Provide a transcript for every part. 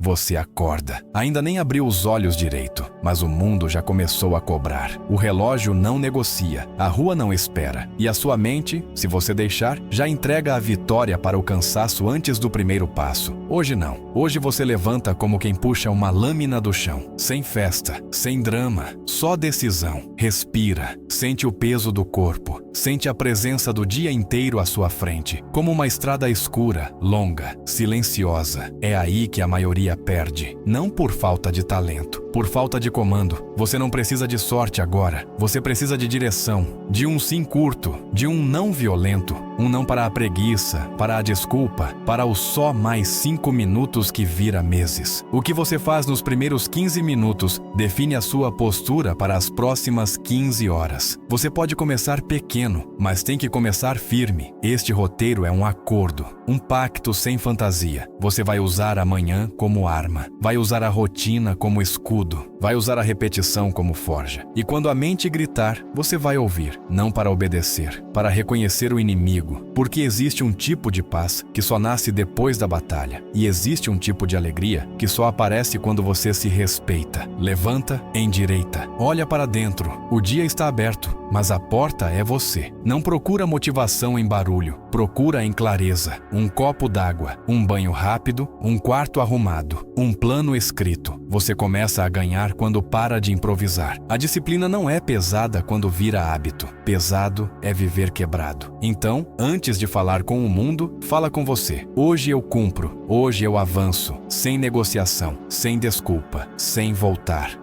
você acorda. Ainda nem abriu os olhos direito, mas o mundo já começou a cobrar. O relógio não negocia, a rua não espera, e a sua mente, se você deixar, já entrega a vitória para o cansaço antes do primeiro passo. Hoje não. Hoje você levanta como quem puxa uma lâmina do chão, sem festa, sem drama, só decisão. Respira, sente o peso do corpo, sente a presença do dia inteiro à sua frente, como uma estrada escura, longa, silenciosa. É aí que a maioria perde, não por falta de talento, por falta de comando. Você não precisa de sorte agora, você precisa de direção, de um sim curto, de um não violento, um não para a preguiça, para a desculpa, para o só mais 5 minutos que vira meses. O que você faz nos primeiros 15 minutos define a sua postura para as próximas 15 horas. Você pode começar pequeno, mas tem que começar firme. Este roteiro é um acordo, um pacto sem fantasia. Você vai usar amanhã como arma, vai usar a rotina como escudo, vai usar a repetição como forja. E quando a mente gritar, você vai ouvir, não para obedecer, para reconhecer o inimigo, porque existe um tipo de paz que só nasce depois da batalha, e existe um tipo de alegria que só aparece quando você se respeita. Levanta, endireita, olha para dentro. O dia está aberto, mas a porta é você. Não procura motivação em barulho, procura em clareza. Um copo d'água, um banho rápido, um quarto arrumado, um plano escrito. Você começa a ganhar quando para de improvisar. A disciplina não é pesada quando vira hábito. Pesado é viver quebrado. Então, antes de falar com o mundo, fala com você. Hoje eu cumpro, hoje eu avanço, sem negociação, sem desculpa, sem voltar.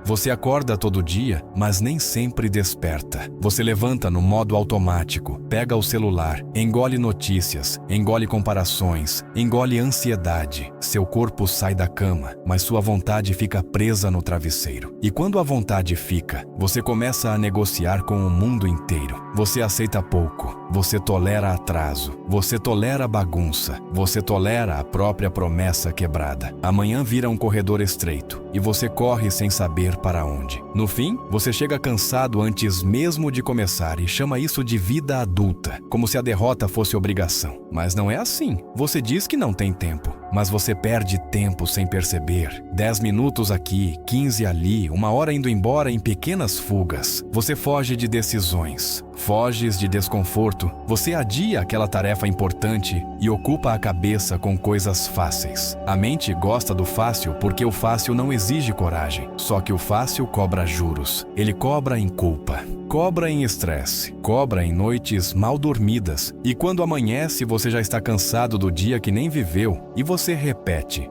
Você acorda todo dia, mas nem sempre desperta. Você levanta no modo automático, pega o celular, engole notícias, engole comparações, engole ansiedade. Seu corpo sai da cama, mas sua vontade fica presa no travesseiro. E quando a vontade fica, você começa a negociar com o mundo inteiro. Você aceita pouco, você tolera atraso, você tolera bagunça, você tolera a própria promessa quebrada. Amanhã vira um corredor estreito e você corre sem saber para onde. No fim, você chega cansado antes mesmo de começar e chama isso de vida adulta, como se a derrota fosse obrigação. Mas não é assim. Você diz que não tem tempo, mas você perde tempo sem perceber. 10 minutos aqui, 15 ali, 1 hora indo embora em pequenas fugas. Você foge de decisões, foges de desconforto, você adia aquela tarefa importante e ocupa a cabeça com coisas fáceis. A mente gosta do fácil porque o fácil não exige coragem, só que o fácil cobra juros. Ele cobra em culpa, cobra em estresse, cobra em noites mal dormidas. E quando amanhece, você já está cansado do dia que nem viveu e você repete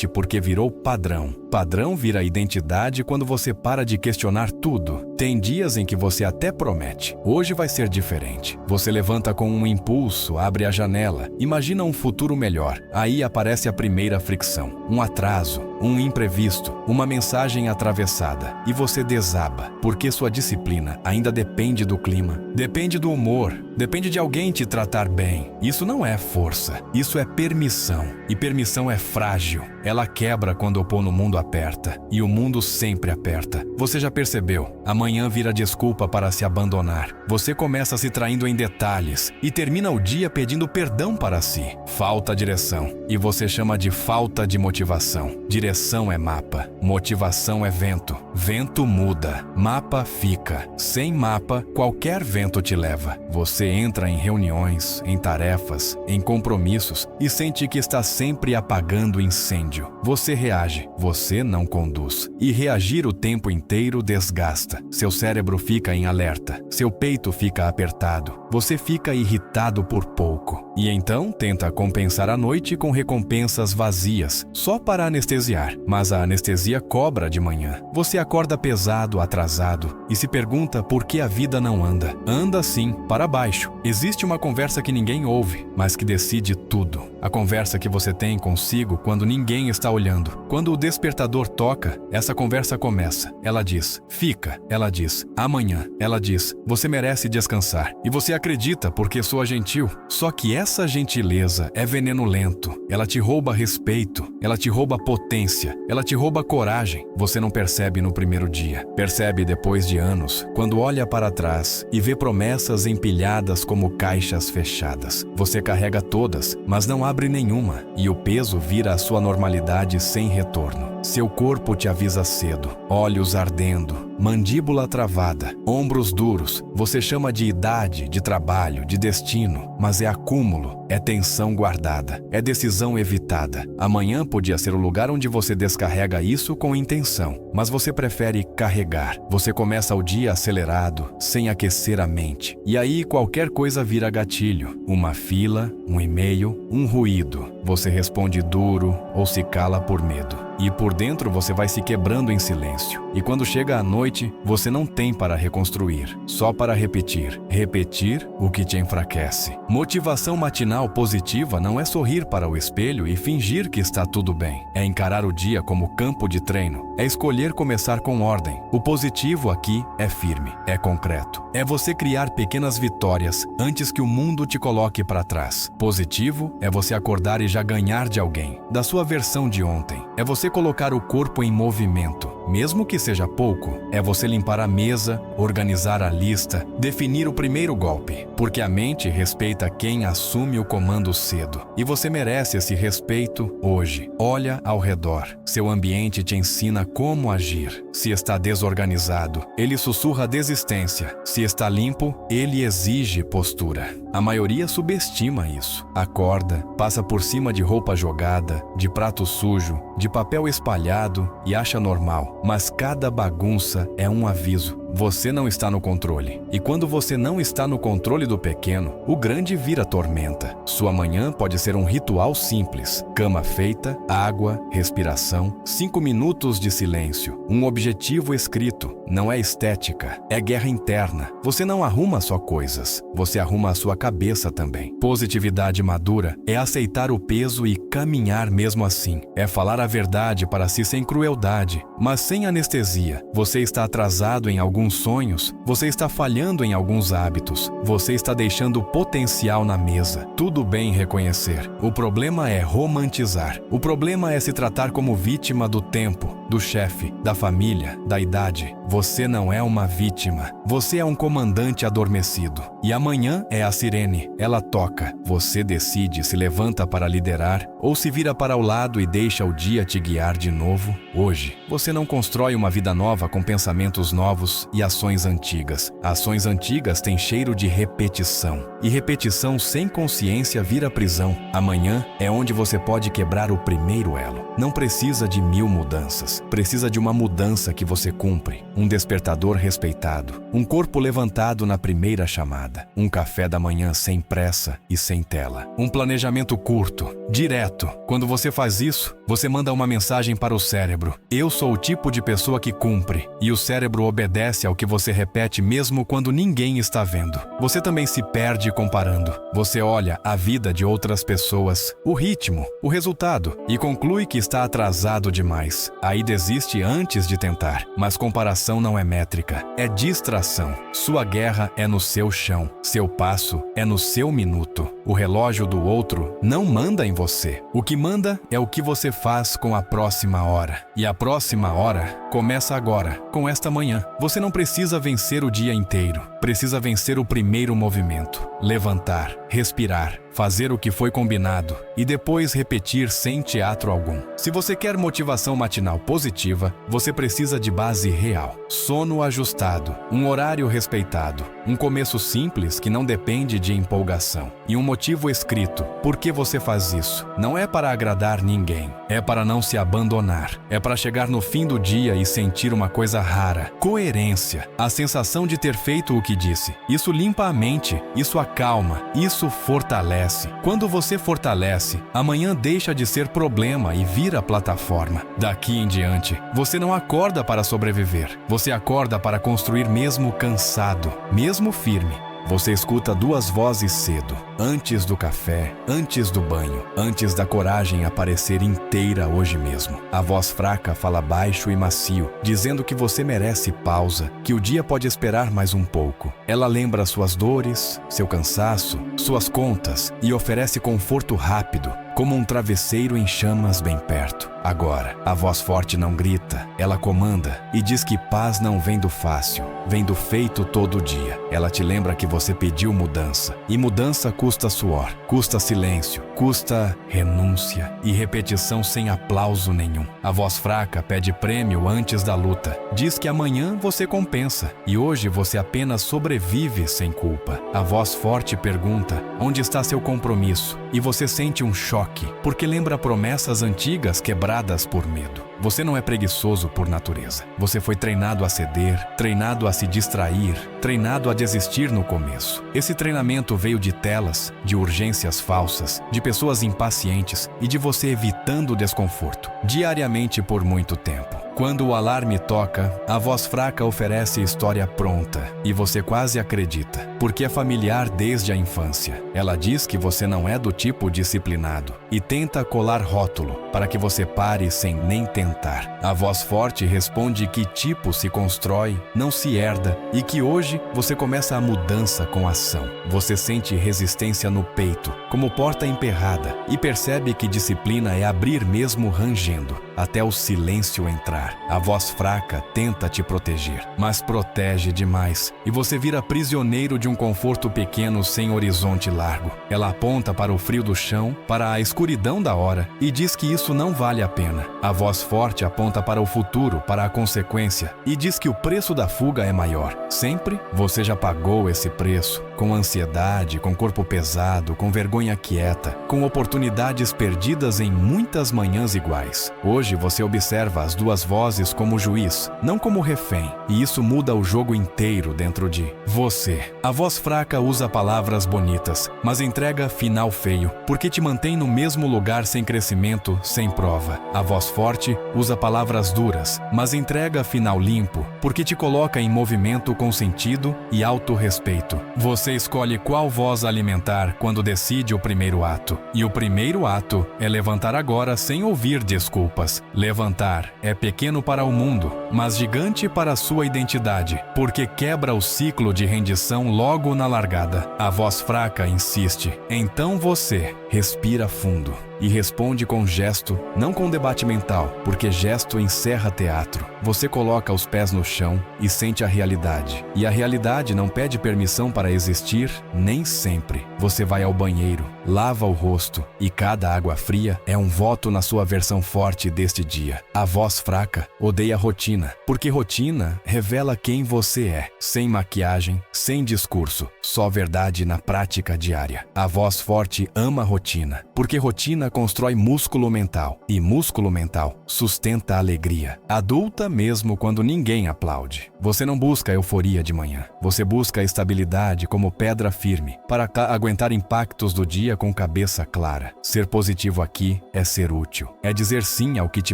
porque virou padrão. Padrão vira identidade quando você para de questionar tudo. Tem dias em que você até promete: hoje vai ser diferente. Você levanta com um impulso, abre a janela, imagina um futuro melhor. Aí aparece a primeira fricção, um atraso, um imprevisto, uma mensagem atravessada. E você desaba, porque sua disciplina ainda depende do clima, depende do humor, depende de alguém te tratar bem. Isso não é força, isso é permissão. E permissão é frágil. Ela quebra quando o pão no mundo aperta. E o mundo sempre aperta. Você já percebeu? Amanhã vira desculpa para se abandonar. Você começa se traindo em detalhes e termina o dia pedindo perdão para si. Falta direção. E você chama de falta de motivação. Direção é mapa. Motivação é vento. Vento muda. Mapa fica. Sem mapa, qualquer vento te leva. Você entra em reuniões, em tarefas, em compromissos e sente que está sempre apagando incêndio. Você reage, você não conduz. E reagir o tempo inteiro desgasta. Seu cérebro fica em alerta, seu peito fica apertado, você fica irritado por pouco. E então tenta compensar a noite com recompensas vazias, só para anestesiar. Mas a anestesia cobra de manhã. Você acorda pesado, atrasado e se pergunta por que a vida não anda. Anda sim, para baixo. Existe uma conversa que ninguém ouve, mas que decide tudo. A conversa que você tem consigo quando ninguém está olhando. Quando o despertador toca, essa conversa começa. Ela diz: fica. Ela diz: amanhã. Ela diz: você merece descansar. E você acredita porque soa gentil. Só que Essa gentileza é veneno lento. Ela te rouba respeito, ela te rouba potência, ela te rouba coragem. Você não percebe no primeiro dia. Percebe depois de anos, quando olha para trás e vê promessas empilhadas como caixas fechadas. Você carrega todas, mas não abre nenhuma, e o peso vira a sua normalidade sem retorno. Seu corpo te avisa cedo, olhos ardendo, mandíbula travada, ombros duros. Você chama de idade, de trabalho, de destino, mas é acúmulo, é tensão guardada, é decisão evitada. Amanhã podia ser o lugar onde você descarrega isso com intenção, mas você prefere carregar. Você começa o dia acelerado, sem aquecer a mente. E aí qualquer coisa vira gatilho. Uma fila, um e-mail, um ruído. Você responde duro ou se cala por medo. E por dentro você vai se quebrando em silêncio. E quando chega a noite, você não tem para reconstruir, só para repetir. Repetir o que te enfraquece. Motivação matinal positiva não é sorrir para o espelho e fingir que está tudo bem. É encarar o dia como campo de treino. É escolher começar com ordem. O positivo aqui é firme, é concreto. É você criar pequenas vitórias antes que o mundo te coloque para trás. Positivo é você acordar e já ganhar de alguém, da sua versão de ontem. É você colocar o corpo em movimento, mesmo que seja pouco. É você limpar a mesa, organizar a lista, definir o primeiro golpe, porque a mente respeita quem assume o comando cedo. E você merece esse respeito hoje. Olha ao redor. Seu ambiente te ensina como agir. Se está desorganizado, ele sussurra desistência. Se está limpo, ele exige postura. A maioria subestima isso. Acorda, passa por cima de roupa jogada, de prato sujo, de papel espalhado e acha normal. Mas cada bagunça é um aviso. Você não está no controle. E quando você não está no controle do pequeno, o grande vira tormenta. Sua manhã pode ser um ritual simples. Cama feita, água, respiração, 5 minutos de silêncio, um objetivo escrito. Não é estética, é guerra interna. Você não arruma só coisas, você arruma a sua cabeça também. Positividade madura é aceitar o peso e caminhar mesmo assim. É falar a verdade para si sem crueldade, mas sem anestesia. Você está atrasado em alguns sonhos, você está falhando em alguns hábitos, você está deixando potencial na mesa. Tudo bem reconhecer. O problema é romantizar. O problema é se tratar como vítima do tempo, do chefe, da família, da idade. Você não é uma vítima. Você é um comandante adormecido. E amanhã é a sirene. Ela toca. Você decide se levanta para liderar ou se vira para o lado e deixa o dia te guiar de novo. Hoje, você não constrói uma vida nova com pensamentos novos e ações antigas. Ações antigas têm cheiro de repetição. E repetição sem consciência vira prisão. Amanhã é onde você pode quebrar o primeiro elo. Não precisa de 1000 mudanças. Precisa de uma mudança que você cumpre. Um despertador respeitado. Um corpo levantado na primeira chamada. Um café da manhã sem pressa e sem tela. Um planejamento curto, direto. Quando você faz isso, você manda uma mensagem para o cérebro. Eu sou o tipo de pessoa que cumpre. E o cérebro obedece ao que você repete mesmo quando ninguém está vendo. Você também se perde comparando. Você olha a vida de outras pessoas, o ritmo, o resultado e conclui que está atrasado demais. Aí desiste antes de tentar. Mas comparação não é métrica, é distração. Sua guerra é no seu chão. Seu passo é no seu minuto. O relógio do outro não manda em você. O que manda é o que você faz com a próxima hora. E a próxima hora começa agora, com esta manhã. Você não precisa vencer o dia inteiro. Precisa vencer o primeiro movimento. Levantar, respirar, fazer o que foi combinado e depois repetir sem teatro algum. Se você quer motivação matinal positiva, você precisa de base real. Sono ajustado, um horário respeitado, um começo simples que não depende de empolgação e um motivo escrito. Por que você faz isso? Não é para agradar ninguém, é para não se abandonar, é para chegar no fim do dia e sentir uma coisa rara, coerência, a sensação de ter feito o que disse. Isso limpa a mente, isso acalma, isso fortalece. Quando você fortalece, amanhã deixa de ser problema e vira plataforma. Daqui em diante, você não acorda para sobreviver. Você acorda para construir mesmo cansado, mesmo firme. Você escuta 2 vozes cedo. antes do café, antes do banho, antes da coragem aparecer inteira hoje mesmo. A voz fraca fala baixo e macio, dizendo que você merece pausa, que o dia pode esperar mais um pouco. Ela lembra suas dores, seu cansaço, suas contas e oferece conforto rápido, como um travesseiro em chamas bem perto. Agora, a voz forte não grita, ela comanda e diz que paz não vem do fácil, vem do feito todo dia. Ela te lembra que você pediu mudança, e mudança custa suor, custa silêncio, custa renúncia e repetição sem aplauso nenhum. A voz fraca pede prêmio antes da luta, diz que amanhã você compensa e hoje você apenas sobrevive sem culpa. A voz forte pergunta onde está seu compromisso e você sente um choque, porque lembra promessas antigas quebradas por medo. Você não é preguiçoso por natureza. Você foi treinado a ceder, treinado a se distrair, treinado a desistir no começo. Esse treinamento veio de telas, de urgências falsas, de pessoas impacientes e de você evitando o desconforto, diariamente por muito tempo. Quando o alarme toca, a voz fraca oferece história pronta e você quase acredita, porque é familiar desde a infância. Ela diz que você não é do tipo disciplinado e tenta colar rótulo para que você pare sem nem tentar. A voz forte responde que tipo se constrói, não se herda e que hoje você começa a mudança com ação. Você sente resistência no peito, como porta emperrada, e percebe que disciplina é abrir mesmo rangendo, até o silêncio entrar. A voz fraca tenta te proteger, mas protege demais e você vira prisioneiro de um conforto pequeno sem horizonte largo. Ela aponta para o frio do chão, para a escuridão da hora e diz que isso não vale a pena. A voz forte aponta para o futuro, para a consequência e diz que o preço da fuga é maior. Sempre você já pagou esse preço, com ansiedade, com corpo pesado, com vergonha quieta, com oportunidades perdidas em muitas manhãs iguais. Hoje você observa as duas vozes como juiz, não como refém, e isso muda o jogo inteiro dentro de você. A voz fraca usa palavras bonitas, mas entrega final feio, porque te mantém no mesmo lugar sem crescimento, sem prova. A voz forte usa palavras duras, mas entrega final limpo, porque te coloca em movimento com sentido e autorrespeito. Você escolhe qual voz alimentar quando decide o primeiro ato. E o primeiro ato é levantar agora sem ouvir desculpas. Levantar é pequeno para o mundo, mas gigante para a sua identidade, porque quebra o ciclo de rendição logo na largada. A voz fraca insiste. Então você respira fundo e responde com gesto, não com debate mental, porque gesto encerra teatro. Você coloca os pés no chão e sente a realidade. E a realidade não pede permissão para existir, nem sempre. Você vai ao banheiro, lava o rosto e cada água fria é um voto na sua versão forte deste dia. A voz fraca odeia rotina, porque rotina revela quem você é, sem maquiagem, sem discurso, só verdade na prática diária. A voz forte ama rotina, porque rotina constrói músculo mental, e músculo mental sustenta a alegria. Adulta mesmo quando ninguém aplaude. Você não busca euforia de manhã, você busca estabilidade como pedra firme, para aguentar impactos do dia com cabeça clara. Ser positivo aqui é ser útil, é dizer sim ao que te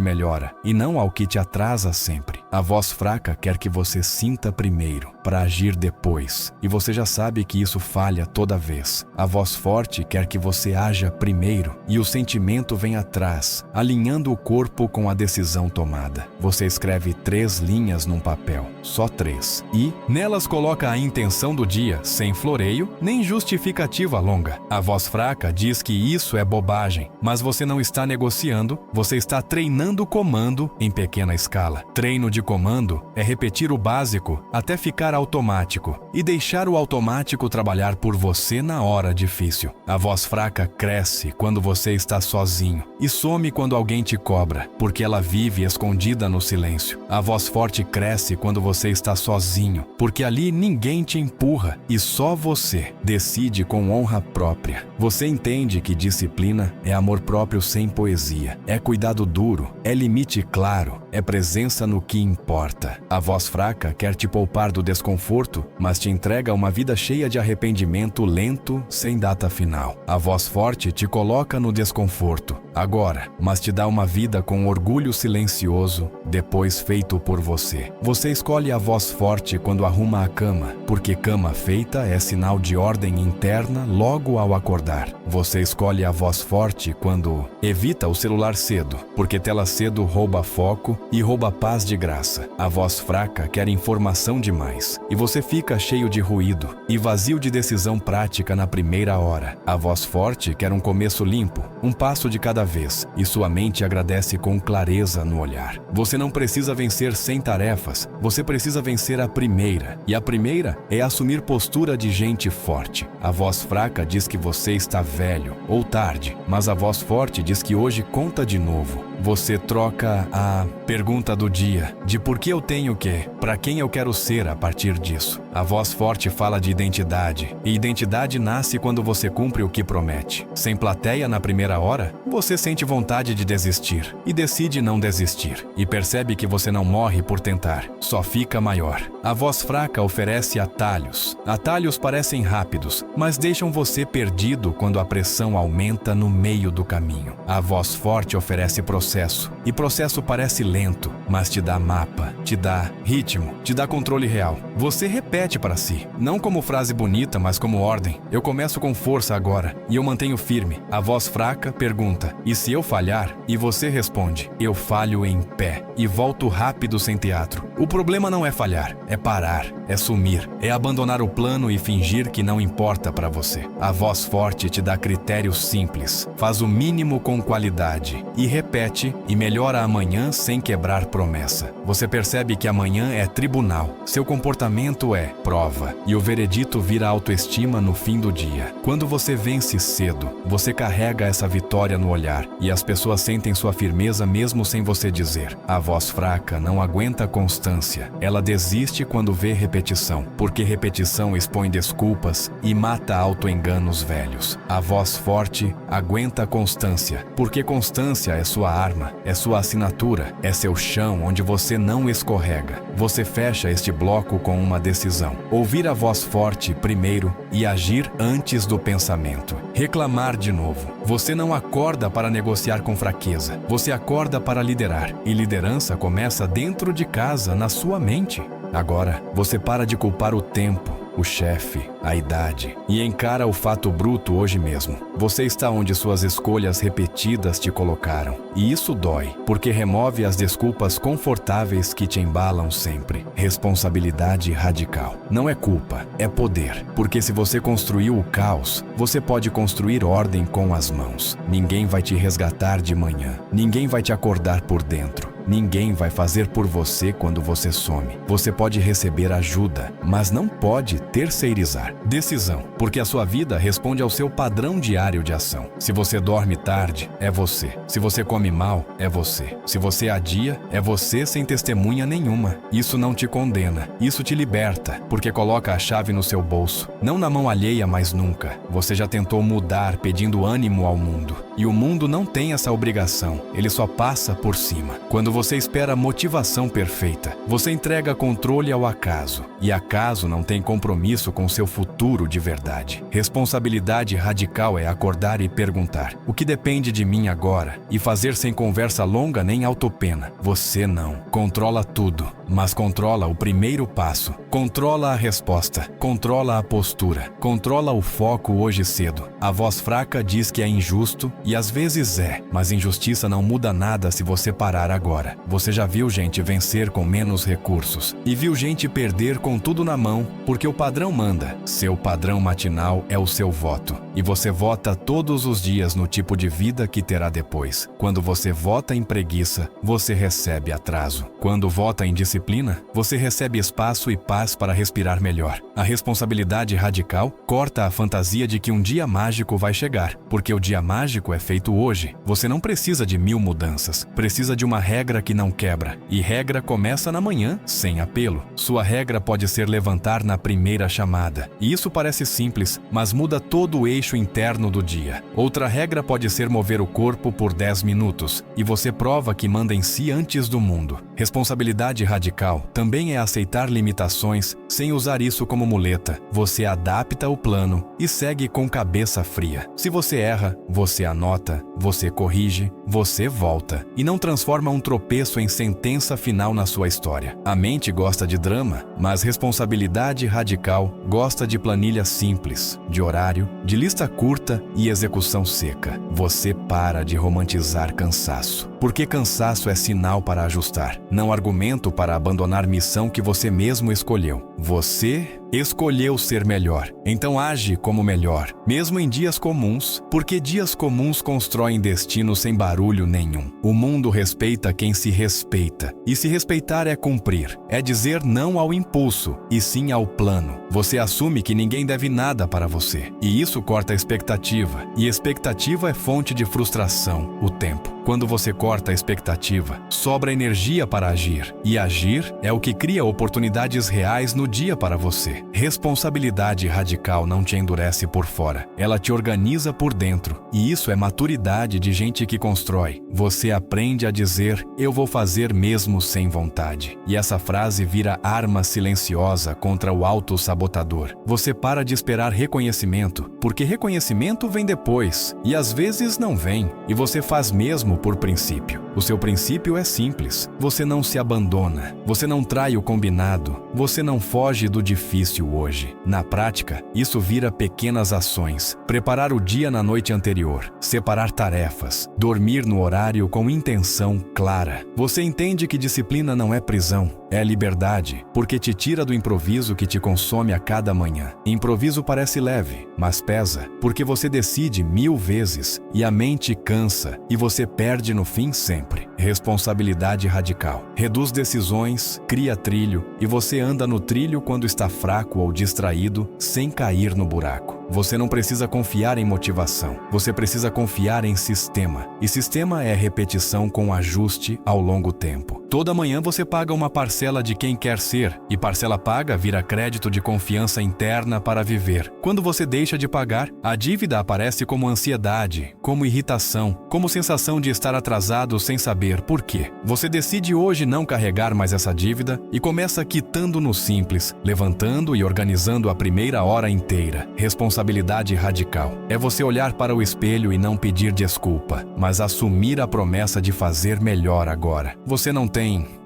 melhora, e não ao que te atrasa sempre. A voz fraca quer que você sinta primeiro, para agir depois, e você já sabe que isso falha toda vez. A voz forte quer que você haja primeiro, e o sentimento vem atrás, alinhando o corpo com a decisão tomada. Você escreve 3 linhas num papel, só 3, e nelas coloca a intenção do dia, sem floreio, nem justificativa longa. A voz fraca diz que isso é bobagem, mas você não está negociando, você está treinando comando em pequena escala. Treino de comando é repetir o básico até ficar automático e deixar o automático trabalhar por você na hora difícil. A voz fraca cresce quando você está sozinho e some quando alguém te cobra, porque ela vive escondida no silêncio. A voz forte cresce quando você está sozinho, porque ali ninguém te empurra e só você decide com honra própria. Você entende que disciplina é amor próprio sem poesia, é cuidado duro, é limite claro, é presença no que importa. A voz fraca quer te poupar do desconforto, mas te entrega uma vida cheia de arrependimento lento, sem data final. A voz forte te coloca no desconforto, agora, mas te dá uma vida com orgulho silencioso, depois feito por você. Você escolhe a voz forte quando arruma a cama, porque cama feita é sinal de ordem interna logo ao acordar. Você escolhe a voz forte quando evita o celular cedo, porque tela cedo rouba foco e rouba paz de graça. A voz fraca quer informação demais, e você fica cheio de ruído e vazio de decisão prática na primeira hora. A voz forte quer um começo limpo, um passo de cada vez, e sua mente agradece com clareza no olhar. Você não precisa vencer 100 tarefas, você precisa vencer a primeira, e a primeira é assumir postura de gente forte. A voz fraca diz que você está velho ou tarde, mas a voz forte diz que hoje conta de novo. Você troca a pergunta do dia, de por que eu tenho que, para quem eu quero ser a partir disso. A voz forte fala de identidade, e identidade nasce quando você cumpre o que promete. Sem plateia na primeira hora, você sente vontade de desistir, e decide não desistir, e percebe que você não morre por tentar, só fica maior. A voz fraca oferece atalhos. Atalhos parecem rápidos, mas deixam você perdido quando a pressão aumenta no meio do caminho. A voz forte oferece processo, e processo parece lento, mas te dá mapa, te dá ritmo, te dá controle real. Você repete para si, não como frase bonita, mas como ordem. Eu começo com força agora, e eu mantenho firme. A voz fraca pergunta, e se eu falhar? E você responde, eu falho em pé, e volto rápido sem teatro. O problema não é falhar, é parar, é sumir, é abandonar o plano e fingir que não importa para você. A voz forte te dá critérios simples, faz o mínimo com qualidade, e repete e melhora amanhã sem quebrar promessa. Você percebe que amanhã é tribunal, seu comportamento é prova, e o veredito vira autoestima no fim do dia. Quando você vence cedo, você carrega essa vitória no olhar, e as pessoas sentem sua firmeza mesmo sem você dizer. A voz fraca não aguenta constância, ela desiste quando vê repetição, porque repetição expõe desculpas e mata autoenganos velhos. A voz forte aguenta constância, porque constância é sua arma, é sua assinatura, é seu chão onde você não escorrega. Você fecha este bloco com uma decisão: ouvir a voz forte primeiro e agir antes do pensamento. Reclamar de novo. Você não acorda para negociar com fraqueza, você acorda para liderar, e liderança começa dentro de casa, na sua mente. Agora, você para de culpar o tempo, o chefe, a idade, e encara o fato bruto hoje mesmo. Você está onde suas escolhas repetidas te colocaram. E isso dói, porque remove as desculpas confortáveis que te embalam sempre. Responsabilidade radical. Não é culpa, é poder. Porque se você construiu o caos, você pode construir ordem com as mãos. Ninguém vai te resgatar de manhã. Ninguém vai te acordar por dentro. Ninguém vai fazer por você quando você some. Você pode receber ajuda, mas não pode terceirizar. Decisão, porque a sua vida responde ao seu padrão diário de ação. Se você dorme tarde, é você. Se você come mal, é você. Se você adia, é você sem testemunha nenhuma. Isso não te condena, isso te liberta, porque coloca a chave no seu bolso. Não na mão alheia mais nunca. Você já tentou mudar pedindo ânimo ao mundo. E o mundo não tem essa obrigação, ele só passa por cima. Quando você espera motivação perfeita, você entrega controle ao acaso. E acaso não tem compromisso com seu futuro de verdade. Responsabilidade radical é acordar e perguntar: o que depende de mim agora? E fazer sem conversa longa nem autopena. Você não controla tudo, mas controla o primeiro passo. Controla a resposta, controla a postura, controla o foco hoje cedo. A voz fraca diz que é injusto, e às vezes é, mas injustiça não muda nada se você parar agora. Você já viu gente vencer com menos recursos, e viu gente perder com tudo na mão, porque o padrão manda. Seu padrão matinal é o seu voto, e você vota todos os dias no tipo de vida que terá depois. Quando você vota em preguiça, você recebe atraso. Quando vota em disciplina, você recebe espaço e paz para respirar melhor. A responsabilidade radical corta a fantasia de que um dia mágico vai chegar, porque o dia mágico é feito hoje. Você não precisa de 1000 mudanças, precisa de uma regra que não quebra. E regra começa na manhã, sem apelo. Sua regra pode pode ser levantar na primeira chamada. E isso parece simples, mas muda todo o eixo interno do dia. Outra regra pode ser mover o corpo por 10 minutos, e você prova que manda em si antes do mundo. Responsabilidade radical também é aceitar limitações sem usar isso como muleta. Você adapta o plano e segue com cabeça fria. Se você erra, você anota, você corrige, você volta. E não transforma um tropeço em sentença final na sua história. A mente gosta de drama, mas responsabilidade radical gosta de planilha simples, de horário, de lista curta e execução seca. Você para de romantizar cansaço, porque cansaço é sinal para ajustar, não argumento para abandonar missão que você mesmo escolheu. Você escolheu ser melhor, então age como melhor, mesmo em dias comuns, porque dias comuns constroem destino sem barulho nenhum. O mundo respeita quem se respeita, e se respeitar é cumprir, é dizer não ao impulso, e sim ao plano. Você assume que ninguém deve nada para você, e isso corta a expectativa, e expectativa é fonte de frustração, o tempo. Quando você corta a expectativa, sobra energia para agir, e agir é o que cria oportunidades reais no dia para você. Responsabilidade radical não te endurece por fora, ela te organiza por dentro, e isso é maturidade de gente que constrói. Você aprende a dizer, eu vou fazer mesmo sem vontade. E essa frase vira arma silenciosa contra o autossabotador. Você para de esperar reconhecimento, porque reconhecimento vem depois, e às vezes não vem, e você faz mesmo por princípio. O seu princípio é simples. Você não se abandona. Você não trai o combinado. Você não foge do difícil hoje. Na prática, isso vira pequenas ações. Preparar o dia na noite anterior. Separar tarefas. Dormir no horário com intenção clara. Você entende que disciplina não é prisão. É liberdade, porque te tira do improviso que te consome a cada manhã. Improviso parece leve, mas pesa, porque você decide 1000 vezes e a mente cansa e você perde no fim sempre. Responsabilidade radical. Reduz decisões, cria trilho e você anda no trilho quando está fraco ou distraído, sem cair no buraco. Você não precisa confiar em motivação, você precisa confiar em sistema. E sistema é repetição com ajuste ao longo tempo. Toda manhã você paga uma parcela de quem quer ser, e parcela paga vira crédito de confiança interna para viver. Quando você deixa de pagar, a dívida aparece como ansiedade, como irritação, como sensação de estar atrasado sem saber por quê. Você decide hoje não carregar mais essa dívida e começa quitando no simples, levantando e organizando a primeira hora inteira. Responsabilidade radical é você olhar para o espelho e não pedir desculpa, mas assumir a promessa de fazer melhor agora. Você não tem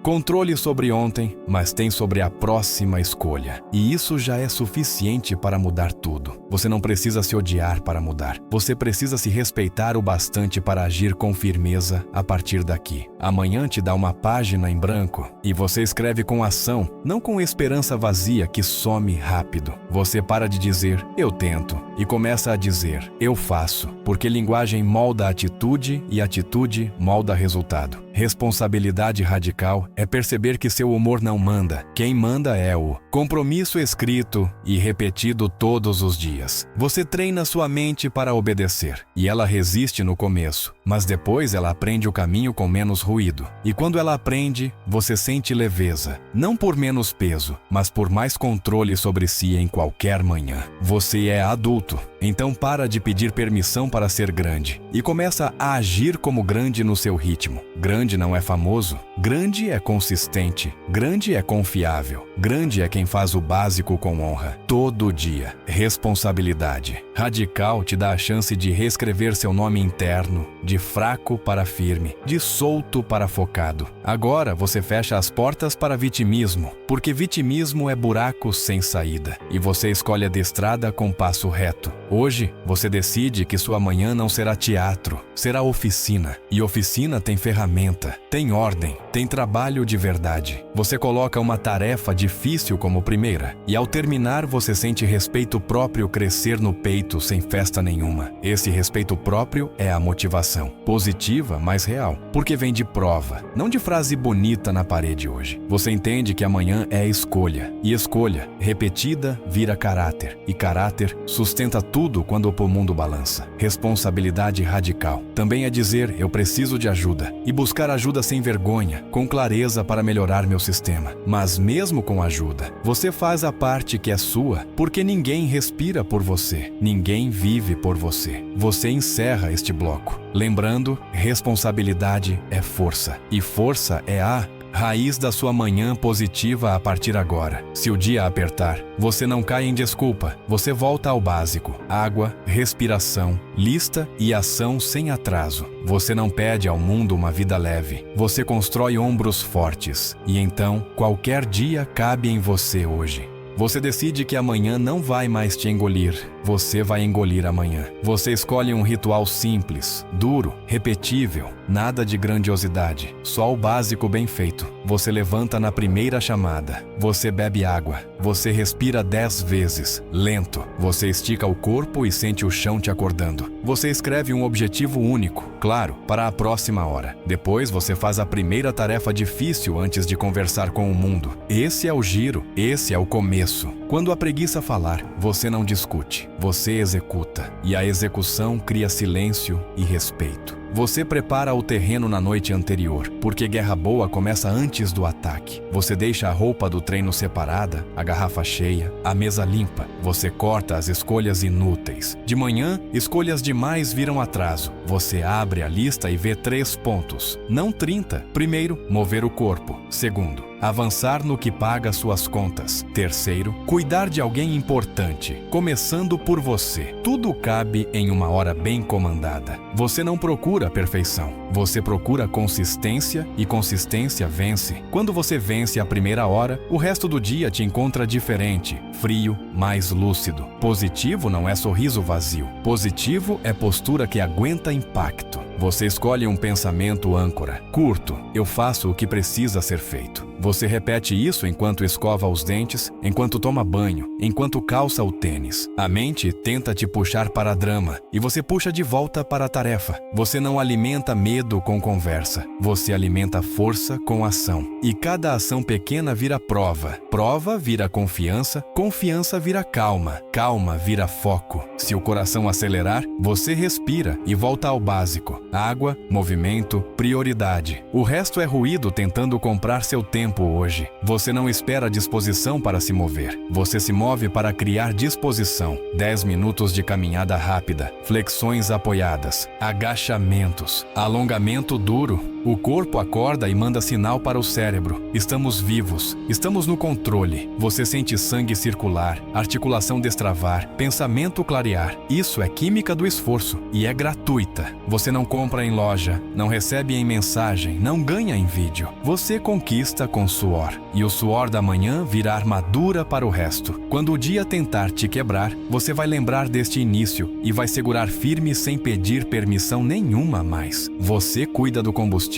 controle sobre ontem, mas tem sobre a próxima escolha. E isso já é suficiente para mudar tudo. Você não precisa se odiar para mudar. Você precisa se respeitar o bastante para agir com firmeza a partir daqui. Amanhã te dá uma página em branco e você escreve com ação, não com esperança vazia que some rápido. Você para de dizer, eu tento, e começa a dizer, eu faço, porque linguagem molda atitude e atitude molda resultado. Responsabilidade radical é perceber que seu humor não manda. Quem manda é o compromisso escrito e repetido todos os dias. Você treina sua mente para obedecer, e ela resiste no começo, mas depois ela aprende o caminho com menos ruído. E quando ela aprende, você sente leveza, não por menos peso, mas por mais controle sobre si em qualquer manhã. Você é adulto, então para de pedir permissão para ser grande e começa a agir como grande no seu ritmo. Grande não é famoso, grande é consistente, grande é confiável, grande é quem faz o básico com honra, todo dia. Responsabilidade radical te dá a chance de reescrever seu nome interno, de fraco para firme, de solto para focado. Agora você fecha as portas para vitimismo, porque vitimismo é buraco sem saída, e você escolhe a estrada com passo reto. Hoje, você decide que sua manhã não será teatro, será oficina. E oficina tem ferramenta, tem ordem, tem trabalho de verdade. Você coloca uma tarefa difícil como primeira, e ao terminar você sente respeito próprio crescer no peito sem festa nenhuma. Esse respeito próprio é a motivação, positiva, mas real, porque vem de prova, não de frase bonita na parede hoje. Você entende que amanhã é escolha, e escolha repetida vira caráter, e caráter sustenta tudo quando o mundo balança. Responsabilidade radical. Também é dizer, eu preciso de ajuda. E buscar ajuda sem vergonha, com clareza para melhorar meu sistema. Mas mesmo com ajuda, você faz a parte que é sua, porque ninguém respira por você. Ninguém vive por você. Você encerra este bloco. Lembrando, responsabilidade é força. E força é a raiz da sua manhã positiva a partir agora. Se o dia apertar, você não cai em desculpa. Você volta ao básico. Água, respiração, lista e ação sem atraso. Você não pede ao mundo uma vida leve. Você constrói ombros fortes. E então, qualquer dia cabe em você hoje. Você decide que amanhã não vai mais te engolir. Você vai engolir amanhã. Você escolhe um ritual simples, duro, repetível, nada de grandiosidade, só o básico bem feito. Você levanta na primeira chamada. Você bebe água. Você respira 10 vezes, lento. Você estica o corpo e sente o chão te acordando. Você escreve um objetivo único, claro, para a próxima hora. Depois você faz a primeira tarefa difícil antes de conversar com o mundo. Esse é o giro, esse é o começo. Quando a preguiça falar, você não discute, você executa. E a execução cria silêncio e respeito. Você prepara o terreno na noite anterior, porque guerra boa começa antes do ataque. Você deixa a roupa do treino separada, a garrafa cheia, a mesa limpa. Você corta as escolhas inúteis. De manhã, escolhas demais viram atraso. Você abre a lista e vê 3 pontos, não 30. Primeiro, mover o corpo. Segundo, avançar no que paga suas contas. Terceiro, cuidar de alguém importante, começando por você. Tudo cabe em uma hora bem comandada. Você não procura perfeição, você procura consistência e consistência vence. Quando você vence a primeira hora, o resto do dia te encontra diferente, frio, mais lúcido. Positivo não é sorriso vazio. Positivo é postura que aguenta impacto. Você escolhe um pensamento âncora. Curto, eu faço o que precisa ser feito. Você repete isso enquanto escova os dentes, enquanto toma banho, enquanto calça o tênis. A mente tenta te puxar para drama e você puxa de volta para a tarefa. Você não alimenta medo com conversa. Você alimenta força com ação. E cada ação pequena vira prova. Prova vira confiança. Confiança vira calma. Calma vira foco. Se o coração acelerar, você respira e volta ao básico. Água, movimento, prioridade. O resto é ruído tentando comprar seu tempo hoje. Você não espera disposição para se mover. Você se move para criar disposição. 10 minutos de caminhada rápida, flexões apoiadas, agachamentos, alongamento duro. O corpo acorda e manda sinal para o cérebro. Estamos vivos, estamos no controle. Você sente sangue circular, articulação destravar, pensamento clarear. Isso é química do esforço e é gratuita. Você não compra em loja, não recebe em mensagem, não ganha em vídeo. Você conquista com suor. E o suor da manhã vira armadura para o resto. Quando o dia tentar te quebrar, você vai lembrar deste início e vai segurar firme sem pedir permissão nenhuma mais. Você cuida do combustível.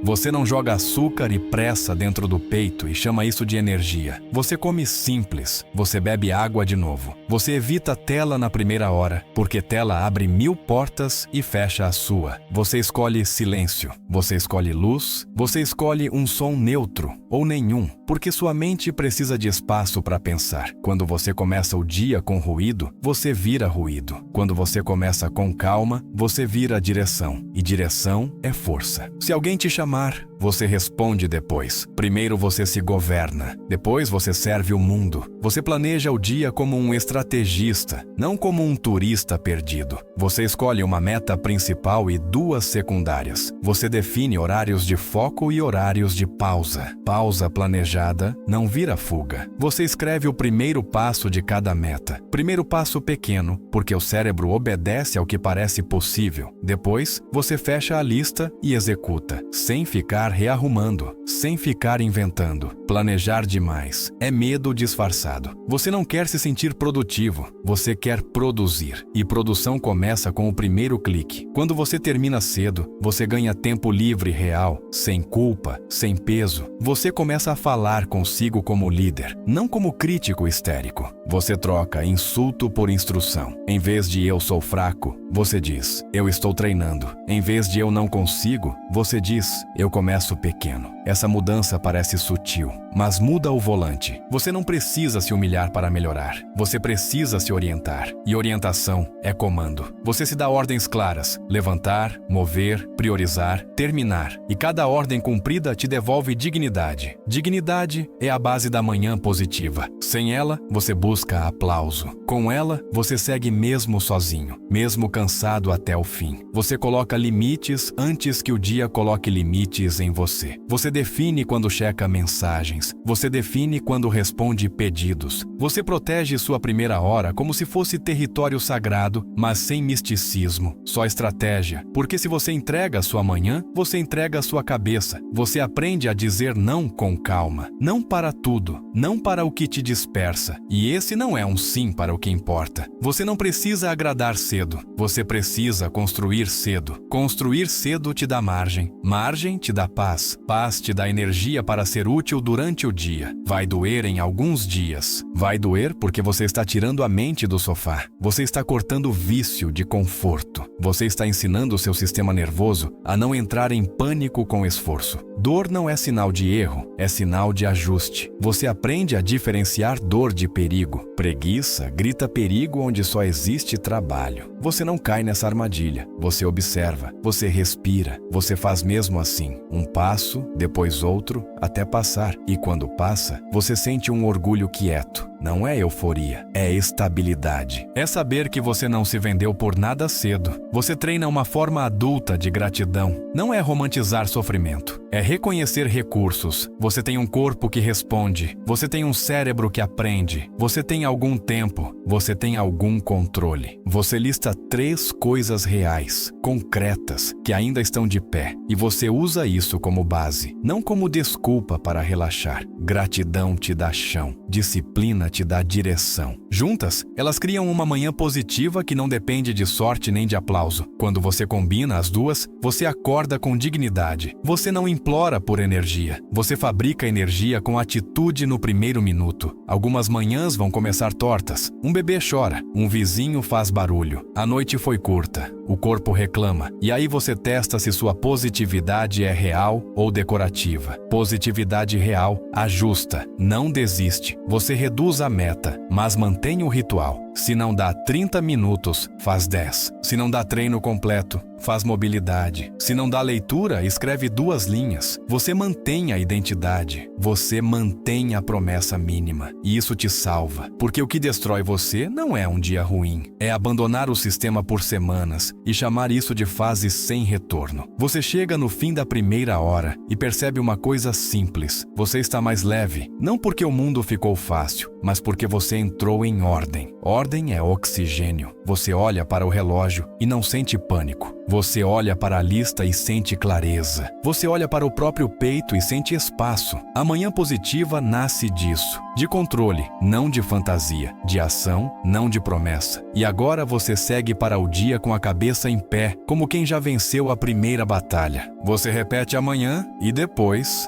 Você não joga açúcar e pressa dentro do peito e chama isso de energia. Você come simples. Você bebe água de novo. Você evita tela na primeira hora, porque tela abre 1000 portas e fecha a sua. Você escolhe silêncio. Você escolhe luz. Você escolhe um som neutro ou nenhum, porque sua mente precisa de espaço para pensar. Quando você começa o dia com ruído, você vira ruído. Quando você começa com calma, você vira direção. E direção é força. Se alguém te chamar, você responde depois. Primeiro você se governa, depois você serve o mundo. Você planeja o dia como um estrategista, não como um turista perdido. Você escolhe uma meta principal e 2 secundárias. Você define horários de foco e horários de pausa. Pausa planejada não vira fuga. Você escreve o primeiro passo de cada meta. Primeiro passo pequeno, porque o cérebro obedece ao que parece possível. Depois, você fecha a lista e executa, sem ficar rearrumando, sem ficar inventando. Planejar demais é medo disfarçado. Você não quer se sentir produtivo, você quer produzir. E produção começa com o primeiro clique. Quando você termina cedo, você ganha tempo livre real, sem culpa, sem peso. Você começa a falar consigo como líder, não como crítico histérico. Você troca insulto por instrução. Em vez de eu sou fraco, você diz, eu estou treinando. Em vez de eu não consigo, você diz, eu começo começo pequeno. Essa mudança parece sutil, mas muda o volante. Você não precisa se humilhar para melhorar. Você precisa se orientar. E orientação é comando. Você se dá ordens claras: levantar, mover, priorizar, terminar. E cada ordem cumprida te devolve dignidade. Dignidade é a base da manhã positiva. Sem ela, você busca aplauso. Com ela, você segue mesmo sozinho, mesmo cansado até o fim. Você coloca limites antes que o dia coloque limites em você. Você define quando checa mensagens. Você define quando responde pedidos. Você protege sua primeira hora como se fosse território sagrado, mas sem misticismo, só estratégia. Porque se você entrega a sua manhã, você entrega a sua cabeça. Você aprende a dizer não com calma. Não para tudo, não para o que te dispersa. E esse não é um sim para o que importa. Você não precisa agradar cedo. Você precisa construir cedo. Construir cedo te dá margem. Margem te dá paz. Paz te dá energia para ser útil durante o dia. Vai doer em alguns dias. Vai doer porque você está tirando a mente do sofá. Você está cortando o vício de conforto. Você está ensinando o seu sistema nervoso a não entrar em pânico com esforço. Dor não é sinal de erro, é sinal de ajuste. Você aprende a diferenciar dor de perigo. Preguiça grita perigo onde só existe trabalho. Você não cai nessa armadilha. Você observa, você respira, você faz mesmo assim. Um passo, depois outro, até passar. E quando passa, você sente um orgulho quieto. Não é euforia, é estabilidade. É saber que você não se vendeu por nada cedo. Você treina uma forma adulta de gratidão. Não é romantizar sofrimento, é reconhecer recursos. Você tem um corpo que responde. Você tem um cérebro que aprende. Você tem algum tempo. Você tem algum controle. Você lista 3 coisas reais, concretas, que ainda estão de pé. E você usa isso como base, não como desculpa para relaxar. Gratidão te dá chão. Disciplina te dá direção. Juntas, elas criam uma manhã positiva que não depende de sorte nem de aplauso. Quando você combina as duas, você acorda com dignidade. Você não implora por energia. Você fabrica energia com atitude no primeiro minuto. Algumas manhãs vão começar tortas. Um bebê chora. Um vizinho faz barulho. A noite foi curta. O corpo reclama. E aí você testa se sua positividade é real ou decorativa. Positividade real ajusta, não desiste. Você reduz a meta, mas mantém o ritual. Se não dá 30 minutos, faz 10. Se não dá treino completo, faz mobilidade. Se não dá leitura, escreve 2 linhas. Você mantém a identidade. Você mantém a promessa mínima. E isso te salva. Porque o que destrói você não é um dia ruim. É abandonar o sistema por semanas e chamar isso de fase sem retorno. Você chega no fim da primeira hora e percebe uma coisa simples. Você está mais leve. Não porque o mundo ficou fácil, mas porque você entrou em ordem. Ordem é oxigênio. Você olha para o relógio e não sente pânico. Você olha para a lista e sente clareza. Você olha para o próprio peito e sente espaço. A manhã positiva nasce disso. De controle, não de fantasia. De ação, não de promessa. E agora você segue para o dia com a cabeça em pé, como quem já venceu a primeira batalha. Você repete amanhã e depois,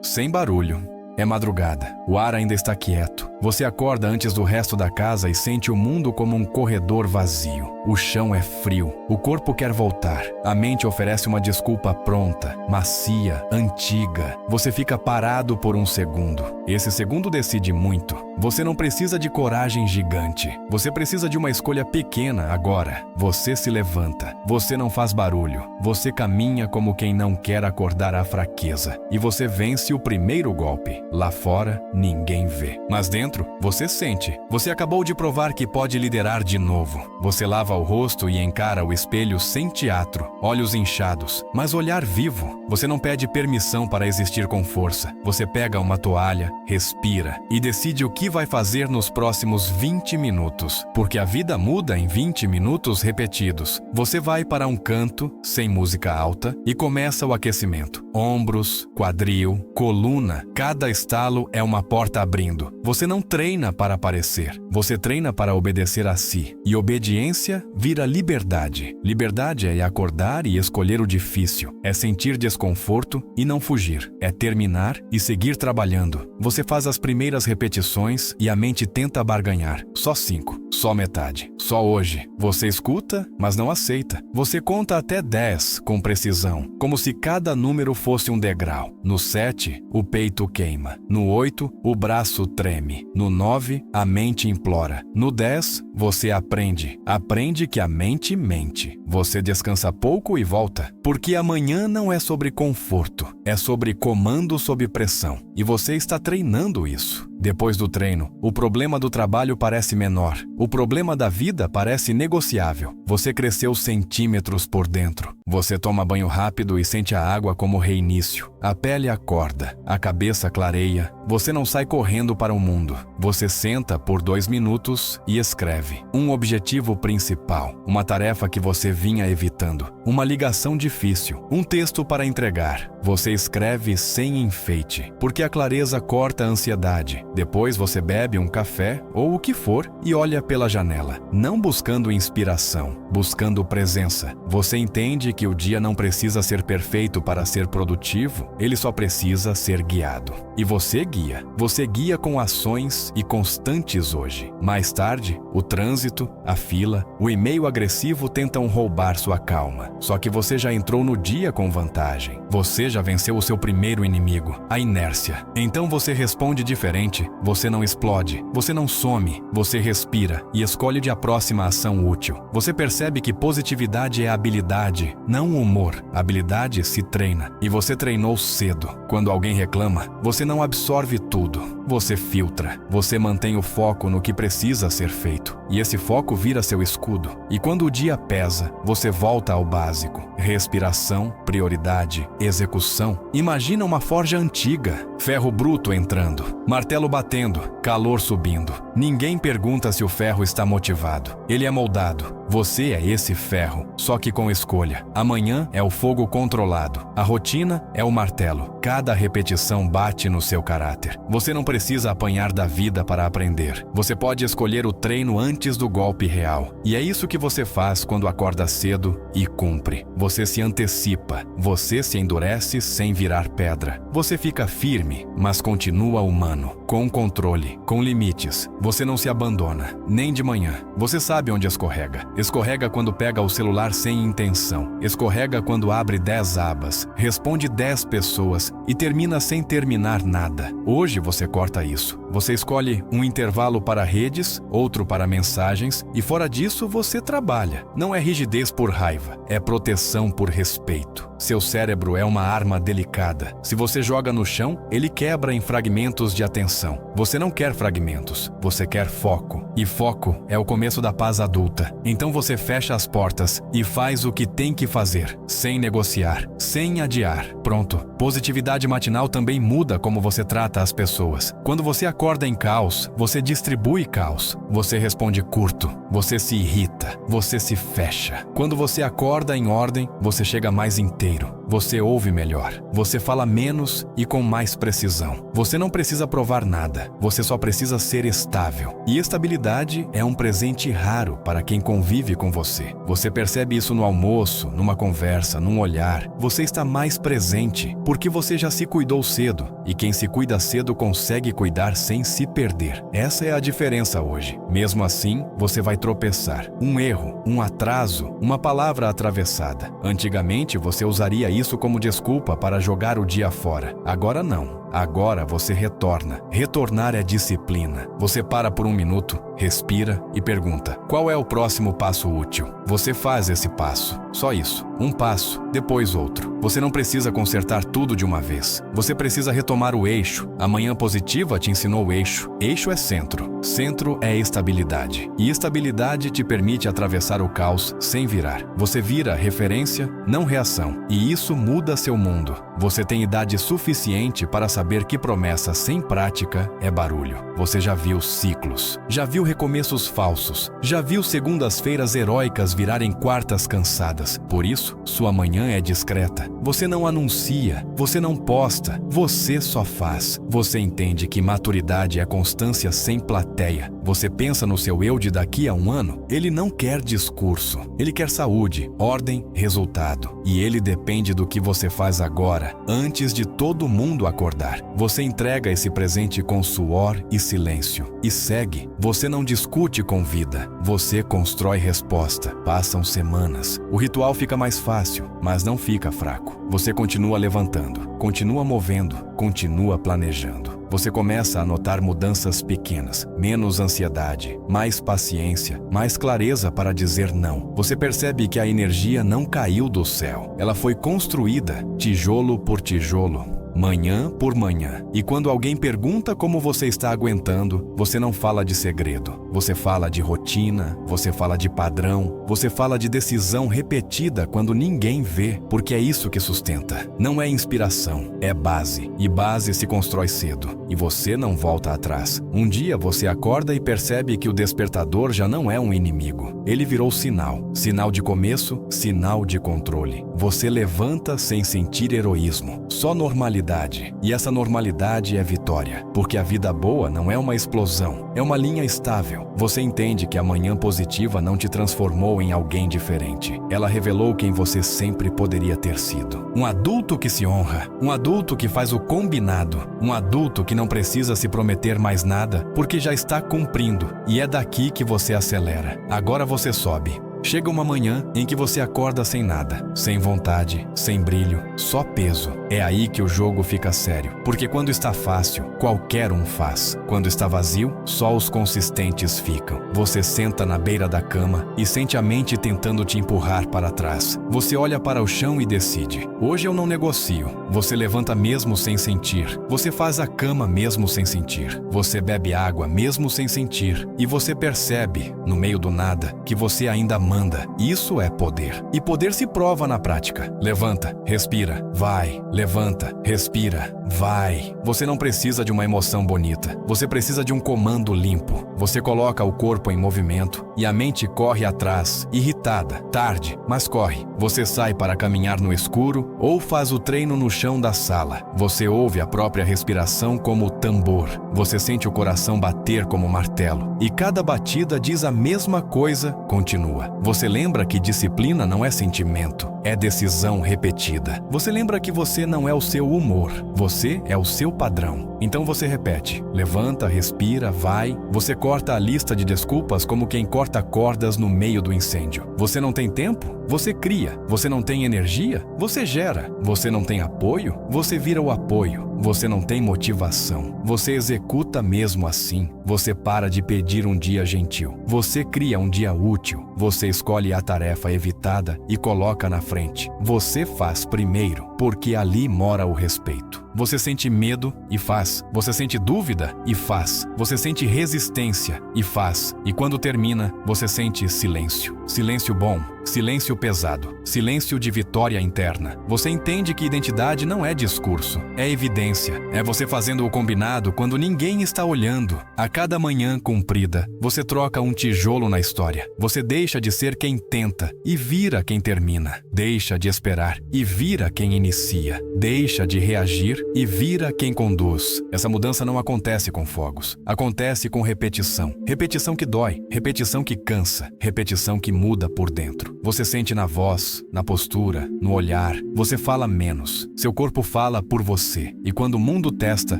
sem barulho. É madrugada. O ar ainda está quieto. Você acorda antes do resto da casa e sente o mundo como um corredor vazio. O chão é frio. O corpo quer voltar. A mente oferece uma desculpa pronta, macia, antiga. Você fica parado por um segundo. Esse segundo decide muito. Você não precisa de coragem gigante. Você precisa de uma escolha pequena agora. Você se levanta. Você não faz barulho. Você caminha como quem não quer acordar à fraqueza. E você vence o primeiro golpe. Lá fora, ninguém vê. Mas dentro, você sente. Você acabou de provar que pode liderar de novo. Você lava o rosto e encara o espelho sem teatro, olhos inchados, mas olhar vivo. Você não pede permissão para existir com força. Você pega uma toalha, respira e decide o que vai fazer nos próximos 20 minutos. Porque a vida muda em 20 minutos repetidos. Você vai para um canto, sem música alta, e começa o aquecimento. Ombros, quadril, coluna, cada estalo é uma porta abrindo. Você não treina para aparecer, você treina para obedecer a si. E obediência vira liberdade. Liberdade é acordar e escolher o difícil. É sentir desconforto e não fugir. É terminar e seguir trabalhando. Você faz as primeiras repetições e a mente tenta barganhar. Só 5. Só metade. Só hoje. Você escuta, mas não aceita. Você conta até 10 com precisão, como se cada número fosse um degrau. No 7, o peito queima. No 8, o braço treme. No 9, a mente implora. No 10, você aprende. Aprende que a mente mente. Você descansa pouco e volta. Porque amanhã não é sobre conforto, é sobre comando sob pressão. E você está treinando isso. Depois do treino, o problema do trabalho parece menor. O problema da vida parece negociável. Você cresceu centímetros por dentro. Você toma banho rápido e sente a água como reinício. A pele acorda, a cabeça clareia. Você não sai correndo para o mundo. Você senta por 2 minutos e escreve. Um objetivo principal, uma tarefa que você vinha evitando, uma ligação difícil, um texto para entregar. Você escreve sem enfeite, porque a clareza corta a ansiedade. Depois você bebe um café ou o que for e olha pela janela, não buscando inspiração, buscando presença. Você entende que o dia não precisa ser perfeito para ser produtivo, ele só precisa ser guiado. E você guia. Você guia com ações e constantes hoje. Mais tarde, o trânsito, a fila, o e-mail agressivo tentam roubar sua calma. Só que você já entrou no dia com vantagem. Você já venceu o seu primeiro inimigo, a inércia. Então você responde diferente. Você não explode, você não some, você respira e escolhe a próxima ação útil. Você percebe que positividade é habilidade, não humor. Habilidade se treina e você treinou cedo. Quando alguém reclama, você não absorve tudo. Você filtra, você mantém o foco no que precisa ser feito. E esse foco vira seu escudo. E quando o dia pesa, você volta ao básico. Respiração, prioridade, execução. Imagina uma forja antiga, ferro bruto entrando, martelo batendo, calor subindo. Ninguém pergunta se o ferro está motivado. Ele é moldado. Você é esse ferro, só que com escolha. Amanhã é o fogo controlado. A rotina é o martelo. Cada repetição bate no seu caráter. Você não precisa apanhar da vida para aprender. Você pode escolher o treino antes do golpe real. E é isso que você faz quando acorda cedo e cumpre. Você se antecipa. Você se endurece sem virar pedra. Você fica firme, mas continua humano. Com controle, com limites. Você não se abandona, nem de manhã. Você sabe onde escorrega. Escorrega quando pega o celular sem intenção. Escorrega quando abre 10 abas, responde 10 pessoas e termina sem terminar nada. Hoje você corta isso. Você escolhe um intervalo para redes, outro para mensagens e fora disso você trabalha. Não é rigidez por raiva, é proteção por respeito. Seu cérebro é uma arma delicada. Se você joga no chão, ele quebra em fragmentos de atenção. Você não quer fragmentos, você quer foco. E foco é o começo da paz adulta. Então você fecha as portas e faz o que tem que fazer, sem negociar, sem adiar. Pronto. Positividade matinal também muda como você trata as pessoas. Quando você acorda em caos, você distribui caos. Você responde curto, você se irrita, você se fecha. Quando você acorda em ordem, você chega mais inteiro. Você ouve melhor. Você fala menos e com mais precisão. Você não precisa provar nada. Você só precisa ser estável. E estabilidade é um presente raro para quem convive com você. Você percebe isso no almoço, numa conversa, num olhar. Você está mais presente porque você já se cuidou cedo. E quem se cuida cedo consegue cuidar sem se perder. Essa é a diferença hoje. Mesmo assim, você vai tropeçar. Um erro, um atraso, uma palavra atravessada. Antigamente, você usaria isso como desculpa para jogar o dia fora. Agora não. Agora você retorna. Retornar é disciplina. Você para por um minuto, respira e pergunta: qual é o próximo passo útil? Você faz esse passo. Só isso. Um passo, depois outro. Você não precisa consertar tudo de uma vez. Você precisa retomar o eixo. A manhã positiva te ensinou o eixo. Eixo é centro. Centro é estabilidade. E estabilidade te permite atravessar o caos sem virar. Você vira referência, não reação. E isso muda seu mundo. Você tem idade suficiente para saber que promessa sem prática é barulho. Você já viu ciclos, já viu recomeços falsos, já viu segundas-feiras heróicas virarem quartas cansadas. Por isso, sua manhã é discreta. Você não anuncia, você não posta, você só faz. Você entende que maturidade é constância sem plateia. Você pensa no seu eu de daqui a um ano? Ele não quer discurso. Ele quer saúde, ordem, resultado. E ele depende do que você faz agora, antes de todo mundo acordar. Você entrega esse presente com suor e silêncio. E segue. Você não discute com vida. Você constrói resposta. Passam semanas. O ritual fica mais fácil, mas não fica fraco. Você continua levantando, continua movendo, continua planejando. Você começa a notar mudanças pequenas, menos ansiedade, mais paciência, mais clareza para dizer não. Você percebe que a energia não caiu do céu. Ela foi construída, tijolo por tijolo, manhã por manhã. E quando alguém pergunta como você está aguentando, você não fala de segredo. Você fala de rotina, você fala de padrão, você fala de decisão repetida quando ninguém vê, porque é isso que sustenta. Não é inspiração, é base. E base se constrói cedo. E você não volta atrás. Um dia você acorda e percebe que o despertador já não é um inimigo. Ele virou sinal. Sinal de começo, sinal de controle. Você levanta sem sentir heroísmo. Só normalidade. E essa normalidade é vitória. Porque a vida boa não é uma explosão. É uma linha estável. Você entende que a manhã positiva não te transformou em alguém diferente. Ela revelou quem você sempre poderia ter sido. Um adulto que se honra. Um adulto que faz o combinado. Um adulto que não precisa se prometer mais nada, porque já está cumprindo. E é daqui que você acelera. Agora você sobe. Chega uma manhã em que você acorda sem nada, sem vontade, sem brilho, só peso. É aí que o jogo fica sério, porque quando está fácil, qualquer um faz. Quando está vazio, só os consistentes ficam. Você senta na beira da cama e sente a mente tentando te empurrar para trás. Você olha para o chão e decide: hoje eu não negocio. Você levanta mesmo sem sentir. Você faz a cama mesmo sem sentir. Você bebe água mesmo sem sentir. E você percebe, no meio do nada, que você ainda manda. Isso é poder. E poder se prova na prática. Levanta, respira, vai. Levanta, respira, vai. Você não precisa de uma emoção bonita. Você precisa de um comando limpo. Você coloca o corpo em movimento e a mente corre atrás, irritada. Tarde, mas corre. Você sai para caminhar no escuro ou faz o treino no chão da sala. Você ouve a própria respiração como tambor. Você sente o coração bater como martelo. E cada batida diz a mesma coisa, continua. Você lembra que disciplina não é sentimento, é decisão repetida. Você lembra que você não é o seu humor, você é o seu padrão. Então você repete, levanta, respira, vai. Você corta a lista de desculpas como quem corta cordas no meio do incêndio. Você não tem tempo? Você cria. Você não tem energia? Você gera. Você não tem apoio? Você vira o apoio. Você não tem motivação. Você executa mesmo assim. Você para de pedir um dia gentil. Você cria um dia útil. Você escolhe a tarefa evitada e coloca na frente. Você faz primeiro, porque ali mora o respeito. Você sente medo e faz. Você sente dúvida e faz. Você sente resistência e faz. E quando termina, você sente silêncio. Silêncio bom, silêncio pesado, silêncio de vitória interna. Você entende que identidade não é discurso, é evidência. É você fazendo o combinado quando ninguém está olhando. A cada manhã cumprida, você troca um tijolo na história. Você deixa de ser quem tenta e vira quem termina. Deixa de esperar e vira quem inicia. Deixa de reagir e vira quem conduz. Essa mudança não acontece com fogos. Acontece com repetição. Repetição que dói, repetição que cansa, repetição que muda por dentro. Você sente na voz, na postura, no olhar. Você fala menos. Seu corpo fala por você. E quando o mundo testa,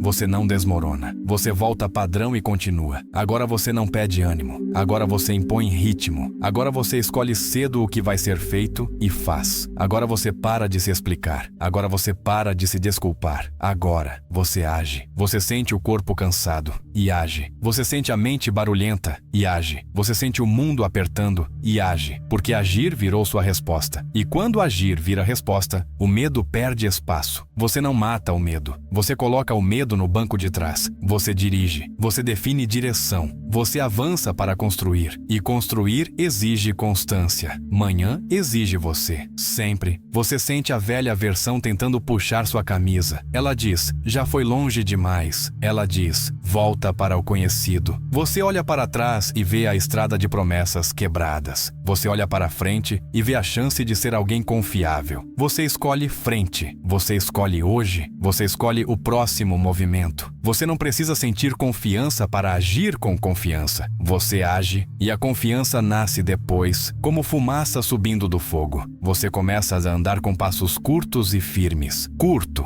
você não desmorona. Você volta padrão e continua. Agora você não pede ânimo. Agora você impõe ritmo. Agora você escolhe cedo o que vai ser feito e faz. Agora você para de se explicar. Agora você para de se desculpar. Agora você age. Você sente o corpo cansado e age. Você sente a mente barulhenta e age. Você sente o mundo apertando e age. Porque agir virou sua resposta. E quando agir vira resposta, o medo perde espaço. Você não mata o medo. Você coloca o medo no banco de trás. Você dirige. Você define direção. Você avança para construir. E construir exige constância. Manhã exige você. Sempre. Você sente a velha versão tentando puxar sua camisa. Ela diz: já foi longe demais. Ela diz: volta para o conhecido. Você olha para trás e vê a estrada de promessas quebradas. Você olha para frente e vê a chance de ser alguém confiável. Você escolhe frente. Você escolhe hoje. Você escolhe o próximo movimento. Você não precisa sentir confiança para agir com confiança. Você age e a confiança nasce depois, como fumaça subindo do fogo. Você começa a andar com passos curtos e firmes. Curto,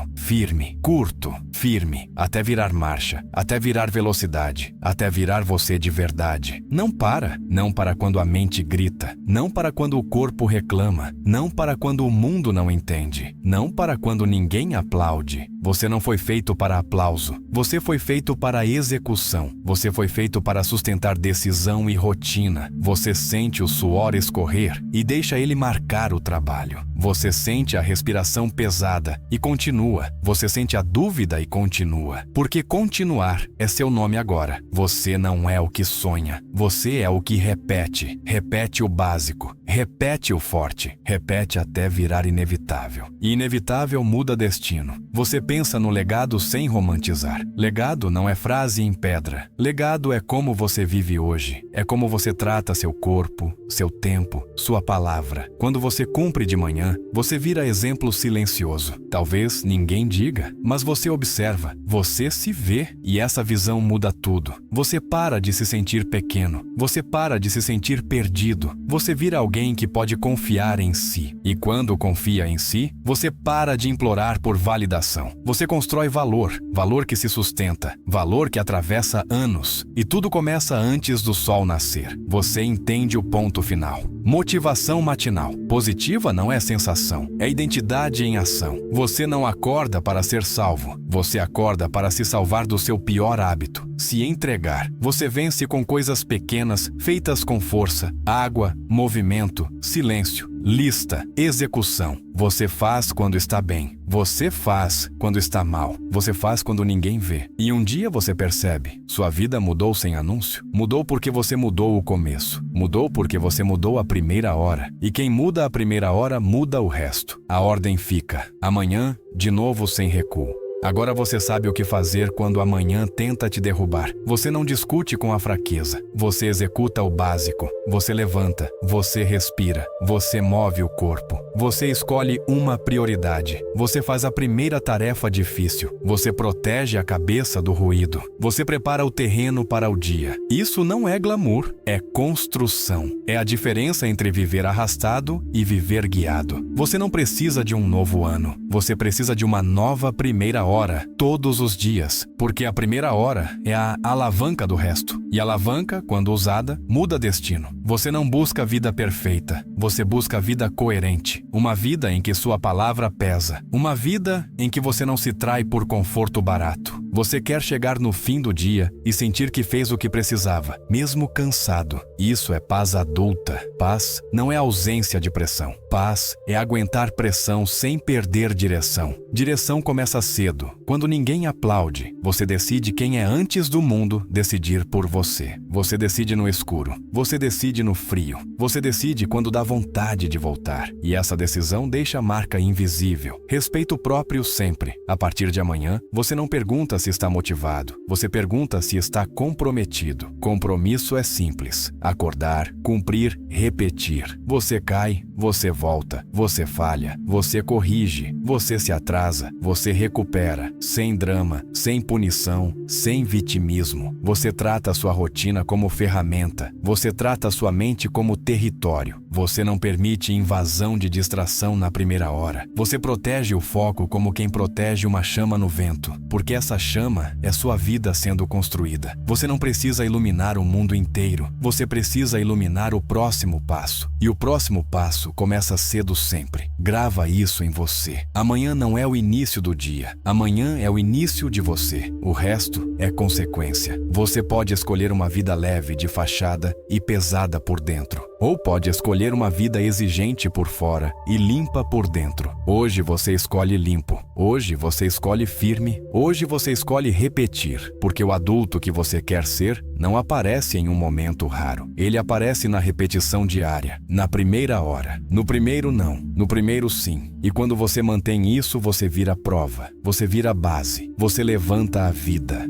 firme, até virar marcha, até virar velocidade, até virar você de verdade. Não para quando a mente grita, não para quando o corpo reclama, não para quando o mundo não entende, não para quando ninguém aplaude. Você não foi feito para aplauso, você foi feito para execução, você foi feito para sustentar decisão e rotina. Você sente o suor escorrer e deixa ele marcar o trabalho. Você sente a respiração pesada e continua. Você sente a dúvida e continua. Porque continuar é seu nome agora. Você não é o que sonha. Você é o que repete. Repete o básico. Repete o forte. Repete até virar inevitável. E inevitável muda destino. Você pensa no legado sem romantizar. Legado não é frase em pedra. Legado é como você vive hoje. É como você trata seu corpo, seu tempo, sua palavra. Quando você cumpre de manhã, você vira exemplo silencioso. Talvez ninguém diga, mas você observa, você se vê e essa visão muda tudo. Você para de se sentir pequeno, você para de se sentir perdido, você vira alguém que pode confiar em si. E quando confia em si, você para de implorar por validação. Você constrói valor, valor que se sustenta, valor que atravessa anos. E tudo começa antes do sol nascer. Você entende o ponto final. Motivação matinal. Positiva não é sensação, é identidade em ação. Você não acorda para ser salvo, você acorda para se salvar do seu pior hábito, se entregar. Você vence com coisas pequenas, feitas com força, água, movimento, silêncio, lista, execução. Você faz quando está bem, você faz quando está mal, você faz quando ninguém vê. E um dia você percebe, sua vida mudou sem anúncio. Mudou porque você mudou o começo, mudou porque você mudou a primeira hora. E quem muda a primeira hora muda o resto. A ordem fica, amanhã, de novo sem recuo. Agora você sabe o que fazer quando amanhã tenta te derrubar. Você não discute com a fraqueza. Você executa o básico. Você levanta. Você respira. Você move o corpo. Você escolhe uma prioridade. Você faz a primeira tarefa difícil. Você protege a cabeça do ruído. Você prepara o terreno para o dia. Isso não é glamour, é construção. É a diferença entre viver arrastado e viver guiado. Você não precisa de um novo ano. Você precisa de uma nova primeira hora, todos os dias, porque a primeira hora é a alavanca do resto. E a alavanca, quando usada, muda destino. Você não busca a vida perfeita, você busca a vida coerente. Uma vida em que sua palavra pesa. Uma vida em que você não se trai por conforto barato. Você quer chegar no fim do dia e sentir que fez o que precisava, mesmo cansado. Isso é paz adulta. Paz não é ausência de pressão. Paz é aguentar pressão sem perder direção. Direção começa cedo. Quando ninguém aplaude, você decide quem é antes do mundo decidir por você. Você decide no escuro. Você decide no frio. Você decide quando dá vontade de voltar. E essa decisão deixa a marca invisível. Respeito próprio sempre. A partir de amanhã, você não pergunta se está motivado. Você pergunta se está comprometido. Compromisso é simples. Acordar, cumprir, repetir. Você cai, você volta. Você falha, você corrige. Você se atrasa, você recupera. Sem drama, sem punição, sem vitimismo. Você trata a sua rotina como ferramenta. Você trata a sua mente como território. Você não permite invasão de distração na primeira hora. Você protege o foco como quem protege uma chama no vento, porque essa chama é sua vida sendo construída. Você não precisa iluminar o mundo inteiro. Você precisa iluminar o próximo passo. E o próximo passo começa cedo sempre. Grava isso em você. Amanhã não é o início do dia. Amanhã é o início de você. O resto é consequência. Você pode escolher uma vida leve de fachada e pesada por dentro. Ou pode escolher uma vida exigente por fora e limpa por dentro. Hoje você escolhe limpo. Hoje você escolhe firme. Hoje você escolhe repetir, porque o adulto que você quer ser não aparece em um momento raro. Ele aparece na repetição diária, na primeira hora. No primeiro não, no primeiro sim. E quando você mantém isso, você vira prova, você vira base, você levanta a vida.